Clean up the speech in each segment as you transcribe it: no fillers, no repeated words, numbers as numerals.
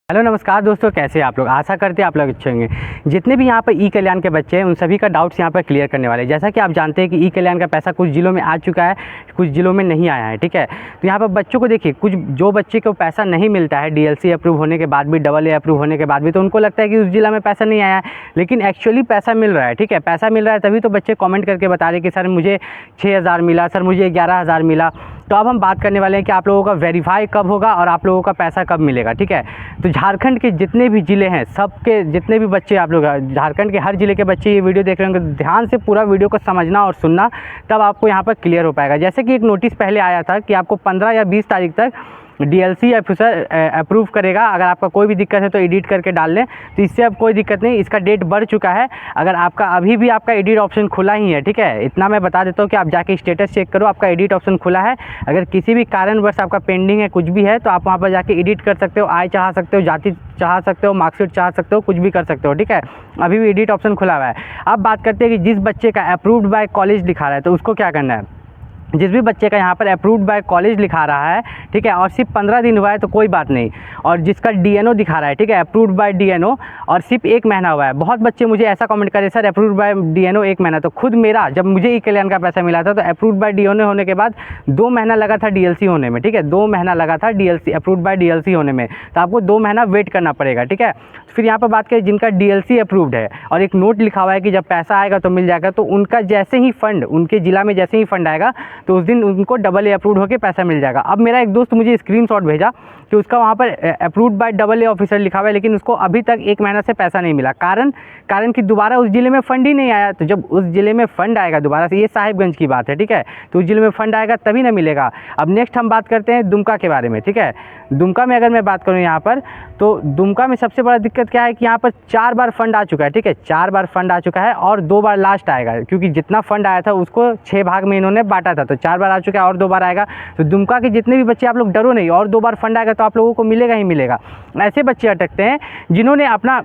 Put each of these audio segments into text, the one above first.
Hello नमस्कार दोस्तों, कैसे हैं आप लोग। आशा करते हैं आप लोग अच्छे होंगे। जितने भी यहाँ पर ई कल्याण के बच्चे हैं उन सभी का डाउट्स यहाँ पर क्लियर करने वाले हैं। जैसा कि आप जानते हैं कि ई कल्याण का पैसा कुछ जिलों में आ चुका है, कुछ जिलों में नहीं आया है। ठीक है, तो यहाँ पर बच्चों को देखिए, कुछ जो बच्चे को पैसा नहीं मिलता है डीएलसी अप्रूव होने के बाद भी, AA अप्रूव होने के बाद भी, तो उनको लगता है कि उस जिला में पैसा नहीं आया है, लेकिन एक्चुअली पैसा मिल रहा है। ठीक है, पैसा मिल रहा है, तभी तो बच्चे कॉमेंट करके बता रहे कि सर मुझे 6,000 मिला, सर मुझे 11,000 मिला। तो अब हम बात करने वाले हैं कि आप लोगों का वेरीफाई कब होगा और आप लोगों का पैसा कब मिलेगा। ठीक है, तो झारखंड के जितने भी ज़िले हैं, सबके जितने भी बच्चे आप लोग, झारखंड के हर ज़िले के बच्चे ये वीडियो देख रहे होंगे, ध्यान से पूरा वीडियो को समझना और सुनना, तब आपको यहाँ पर क्लियर हो पाएगा। जैसे कि एक नोटिस पहले आया था कि आपको 15 या 20 तारीख तक डीएलसी ऑफिसर अप्रूव करेगा। अगर आपका कोई भी दिक्कत है तो एडिट करके डाल लें, तो इससे अब कोई दिक्कत नहीं। इसका डेट बढ़ चुका है। अगर आपका अभी भी आपका एडिट ऑप्शन खुला ही है, ठीक है, इतना मैं बता देता हूँ कि आप जाके स्टेटस चेक करो, आपका एडिट ऑप्शन खुला है। अगर किसी भी कारणवश आपका पेंडिंग है, कुछ भी है, तो आप वहाँ पर जाके एडिट कर सकते हो, आय चाह सकते हो, जाति चाह सकते हो, मार्कशीट चाह सकते हो, कुछ भी कर सकते हो। ठीक है, अभी भी एडिट ऑप्शन खुला हुआ है। अब बात करते हैं कि जिस बच्चे का अप्रूव्ड बाय कॉलेज लिखा रहा है तो उसको क्या करना है। जिस भी बच्चे का यहाँ पर अप्रूव्ड बाय कॉलेज लिखा रहा है, ठीक है, और सिर्फ 15 दिन हुआ है तो कोई बात नहीं, और जिसका डीएनओ दिखा रहा है, ठीक है, अप्रूव्ड बाय डीएनओ, और सिर्फ 1 महीना हुआ है। बहुत बच्चे मुझे ऐसा कमेंट करे, सर अप्रूव्ड बाय डीएनओ 1 महीना, तो खुद मेरा जब मुझे ई कल्याण का पैसा मिला था तो अप्रूव्ड बाय डीएनओ होने के बाद 2 महीना लगा था डीएलसी होने में। ठीक है, 2 महीना लगा था डीएलसी अप्रूव्ड बाय डीएलसी होने में, तो आपको 2 महीना वेट करना पड़ेगा। ठीक है, फिर यहाँ पर बात करें जिनका डीएलसी अप्रूव्ड है और एक नोट लिखा हुआ है कि जब पैसा आएगा तो मिल जाएगा, तो उनका जैसे ही फंड, उनके ज़िला में जैसे ही फंड आएगा तो उस दिन उनको AA अप्रूव्ड होकर पैसा मिल जाएगा। अब मेरा एक दोस्त मुझे स्क्रीनशॉट भेजा कि उसका वहाँ पर अप्रूव्ड बाय AA ऑफिसर लिखा हुआ है, लेकिन उसको अभी तक 1 महीना से पैसा नहीं मिला। कारण कि दोबारा उस ज़िले में फ़ंड ही नहीं आया। तो जब उस ज़िले में फ़ंड आएगा दोबारा से, ये साहिबगंज की बात है, ठीक है, तो उस ज़िले में फ़ंड आएगा तभी ना मिलेगा। अब नेक्स्ट हम बात करते हैं दुमका के बारे में। ठीक है, दुमका में अगर मैं बात करूँ यहाँ पर, तो दुमका में सबसे बड़ा दिक्कत क्या है कि यहाँ पर 4 बार फंड आ चुका है। ठीक है, 4 बार फंड आ चुका है और 2 बार लास्ट आएगा, क्योंकि जितना फंड आया था उसको 6 भाग में इन्होंने बांटा था, तो 4 बार आ चुका है और 2 बार आएगा। तो दुमका के जितने भी बच्चे, आप लोग डरो नहीं, और 2 बार फंड आएगा तो आप लोगों को मिलेगा ही मिलेगा। ऐसे बच्चे अटकते हैं जिन्होंने अपना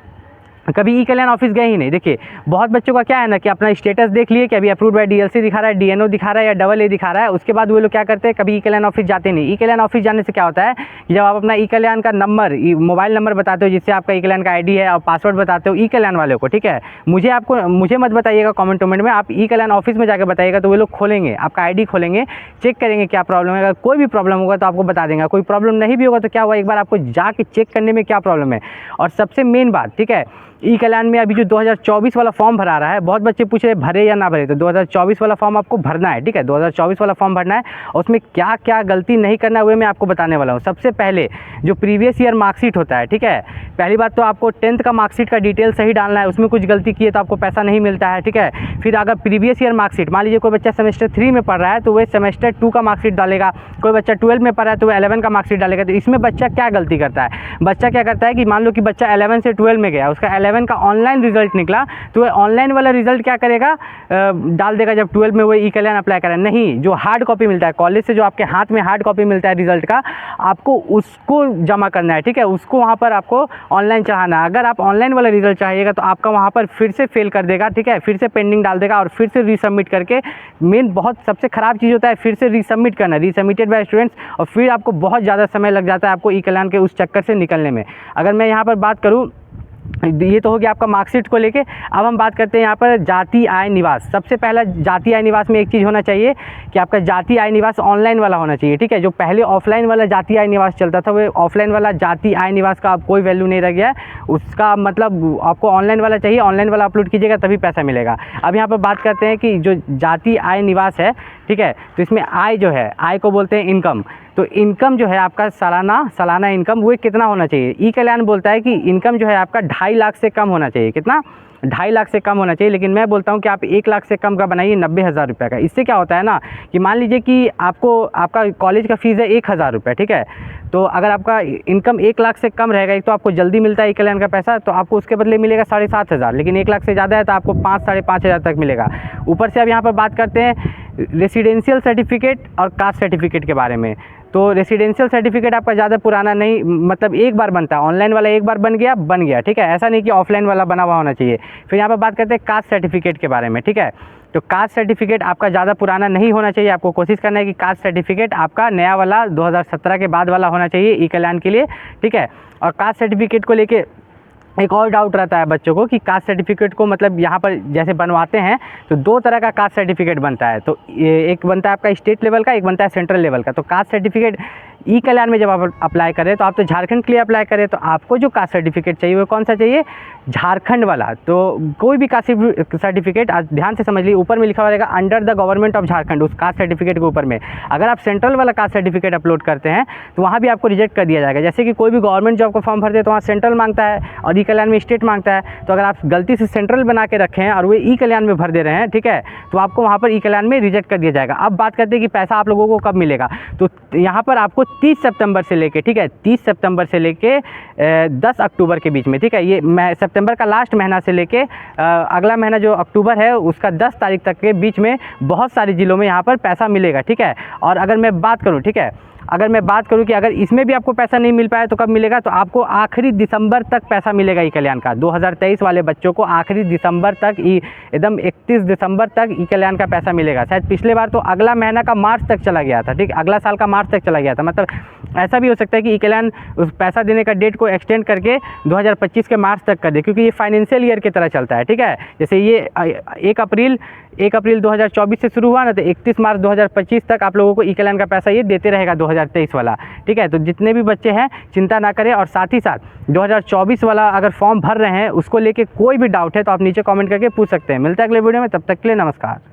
कभी ई कल्याण ऑफिस गए ही नहीं। देखिए, बहुत बच्चों का क्या है ना कि अपना स्टेटस देख लिए कि अभी अप्रूव्ड बाय डीएलसी दिखा रहा है, डीएनओ दिखा रहा है या AA दिखा रहा है, उसके बाद वो लोग क्या करते हैं, कभी ई कल्याण ऑफिस जाते नहीं। ई कल्याण ऑफिस जाने से क्या होता है कि जब आप अपना ई कल्याण का नंबर, मोबाइल नंबर बताते हो जिससे आपका ई कल्याण का आईडी है, और पासवर्ड बताते हो ई कल्याण वाले को, ठीक है, मुझे मत बताइएगा कमेंट में, आप ई कल्याण ऑफिस में जाकर बताइएगा, तो वो लोग खोलेंगे, आपका आईडी खोलेंगे, चेक करेंगे क्या प्रॉब्लम है। अगर कोई भी प्रॉब्लम होगा तो आपको बता देंगे, कोई प्रॉब्लम नहीं भी होगा तो क्या हुआ, एक बार आपको जाके चेक करने में क्या प्रॉब्लम है। और सबसे मेन बात, ठीक है, ई कल्याण में अभी जो 2024 वाला फॉर्म भरा रहा है, बहुत बच्चे पूछ रहे भरे या ना भरे, तो 2024 वाला फॉर्म आपको भरना है। ठीक है, 2024 वाला फॉर्म भरना है, और उसमें क्या क्या गलती नहीं करना है वो मैं आपको बताने वाला हूँ। सबसे पहले जो प्रीवियस ईयर मार्कशीट होता है, ठीक है, पहली बात तो आपको 10th का मार्कशीट का डिटेल सही डालना है, उसमें कुछ गलती की है तो आपको पैसा नहीं मिलता है। ठीक है, फिर अगर प्रीवियस ईयर मार्कशीट, मान लीजिए कोई बच्चा सेमेस्टर 3 में पढ़ रहा है तो वह सेमेस्टर 2 का मार्कशीट डालेगा, कोई बच्चा 12 में पढ़ रहा है तो वह 11 का मार्कशीट डालेगा। तो इसमें बच्चा क्या गलती करता है, बच्चा क्या करता है कि मान लो कि बच्चा 11 से 12 में गया, उसका 11 का ऑनलाइन रिजल्ट निकला, तो वह ऑनलाइन वाला रिजल्ट क्या करेगा, डाल देगा जब 12 में वो ई कल्याण अप्लाई करें। नहीं, जो हार्ड कॉपी मिलता है कॉलेज से, जो आपके हाथ में हार्ड कॉपी मिलता है रिजल्ट का, आपको उसको जमा करना है। ठीक है, उसको वहाँ पर आपको ऑनलाइन चढ़ाना है। अगर आप ऑनलाइन वाला रिजल्ट चाहिएगा तो आपका वहाँ पर फिर से फेल कर देगा, ठीक है, फिर से पेंडिंग डाल देगा और फिर से रीसबमिट करके, मेन बहुत सबसे ख़राब चीज़ होता है फिर से रीसबमिट करना, रीसबमिटेड बाय स्टूडेंट्स, और फिर आपको बहुत ज़्यादा समय लग जाता है आपको ई कल्याण के उस चक्कर से निकलने में। अगर मैं यहाँ पर बात करूँ, ये तो हो गया आपका मार्कशीट को लेके। अब हम बात करते हैं यहाँ पर जाति आय निवास। सबसे पहला जाति आय निवास में एक चीज़ होना चाहिए कि आपका जाति आय निवास ऑनलाइन वाला होना चाहिए। ठीक है, जो पहले ऑफलाइन वाला जाति आय निवास चलता था, वो ऑफलाइन वाला जाति आय निवास का अब कोई वैल्यू नहीं रह गया है, उसका मतलब आपको ऑनलाइन वाला चाहिए, ऑनलाइन वाला अपलोड कीजिएगा तभी पैसा मिलेगा। अब यहाँ पर बात करते हैं कि जो जाति आय निवास है, ठीक है, तो इसमें आय जो है, आय को बोलते हैं इनकम। तो इनकम जो है आपका सालाना इनकम वो कितना होना चाहिए। ई कल्याण बोलता है कि इनकम जो है आपका 2.5 लाख से कम होना चाहिए। कितना, 2.5 लाख से कम होना चाहिए, लेकिन मैं बोलता हूँ कि आप 1 लाख से कम का बनाइए, 90,000 रुपये का। इससे क्या होता है ना कि मान लीजिए कि आपका कॉलेज का फ़ीस है 1,000 रुपये, ठीक है, तो अगर आपका इनकम 1 लाख से कम रहेगा, एक तो आपको जल्दी मिलता है ई कल्याण का पैसा, तो आपको उसके बदले मिलेगा 7,500, लेकिन 1 लाख से ज़्यादा है तो आपको 5-5,500 तक मिलेगा। ऊपर से अब यहाँ पर बात करते हैं रेसिडेंशियल सर्टिफिकेट और कास्ट सर्टिफिकेट के बारे में। तो रेसिडेंशियल सर्टिफिकेट आपका ज़्यादा पुराना नहीं, मतलब एक बार बनता है, ऑनलाइन वाला एक बार बन गया, ठीक है, ऐसा नहीं कि ऑफलाइन वाला बना हुआ होना चाहिए। फिर यहाँ पर बात करते हैं कास्ट सर्टिफिकेट के बारे में, ठीक है। तो कास्ट सर्टिफिकेट आपका ज़्यादा पुराना नहीं होना चाहिए, आपको कोशिश करना है कि कास्ट सर्टिफिकेट आपका नया वाला 2017 के बाद वाला होना चाहिए ई कल्याण के लिए, ठीक है। और कास्ट सर्टिफिकेट को लेके एक और डाउट रहता है बच्चों को कि कास्ट सर्टिफिकेट को मतलब यहाँ पर जैसे बनवाते हैं तो दो तरह का कास्ट सर्टिफिकेट बनता है। तो एक बनता है आपका स्टेट लेवल का, एक बनता है सेंट्रल लेवल का। तो कास्ट सर्टिफिकेट ई कल्याण में जब आप अप्लाई करें तो आप तो झारखंड के लिए अप्लाई करें, तो आपको जो कास्ट सर्टिफिकेट चाहिए वो कौन सा चाहिए, झारखंड वाला। तो कोई भी कास्ट सर्टिफिकेट आज ध्यान से समझ लीजिए, ऊपर में लिखा हुआ रहेगा under the government of Jharkhand, उस कास्ट सर्टिफिकेट के ऊपर में। अगर आप सेंट्रल वाला कास्ट सर्टिफिकेट अपलोड करते हैं तो वहाँ भी आपको रिजेक्ट कर दिया जाएगा। जैसे कि कोई भी गवर्नमेंट जॉब का फॉर्म भरते हैं तो वहाँ सेंट्रल मांगता है और ई कल्याण में स्टेट मांगता है। तो अगर आप गलती से सेंट्रल बना के रखे हैं और वो ई कल्याण में भर दे रहे हैं, ठीक है, तो आपको वहाँ पर ई कल्याण में रिजेक्ट कर दिया जाएगा। अब बात करते हैं कि पैसा आप लोगों को कब मिलेगा। तो यहाँ पर आपको 30 सितंबर से लेके, ठीक है, 30 सितंबर से लेके 10 अक्टूबर के बीच में, ठीक है, ये सितंबर का लास्ट महीना से लेके अगला महीना जो अक्टूबर है उसका 10 तारीख तक के बीच में बहुत सारे ज़िलों में यहाँ पर पैसा मिलेगा, ठीक है। और अगर मैं बात करूँ, ठीक है, अगर मैं बात करूं कि अगर इसमें भी आपको पैसा नहीं मिल पाया तो कब मिलेगा, तो आपको आखिरी दिसंबर तक पैसा मिलेगा ई कल्याण का। 2023 वाले बच्चों को आखिरी दिसंबर तक, एकदम 31 दिसंबर तक ई कल्याण का पैसा मिलेगा। शायद पिछले बार तो अगला महीना का मार्च तक चला गया था, ठीक, अगला साल का मार्च तक चला गया था। मतलब ऐसा भी हो सकता है कि ई कल्याण उस पैसा देने का डेट को एक्सटेंड करके 2025 के मार्च तक कर दे, क्योंकि ये फाइनेंशियल ईयर की तरह चलता है, ठीक है। जैसे ये 1 अप्रैल 2024 से शुरू हुआ ना, तो 31 मार्च 2025 तक आप लोगों को ई कल्याण का पैसा ये देते रहेगा 2023 वाला, ठीक है। तो जितने भी बच्चे हैं चिंता ना करें। और साथ ही साथ 2024 वाला अगर फॉर्म भर रहे हैं उसको लेके कोई भी डाउट है तो आप नीचे कमेंट करके पूछ सकते हैं। मिलते हैं अगले वीडियो में, तब तक के लिए नमस्कार।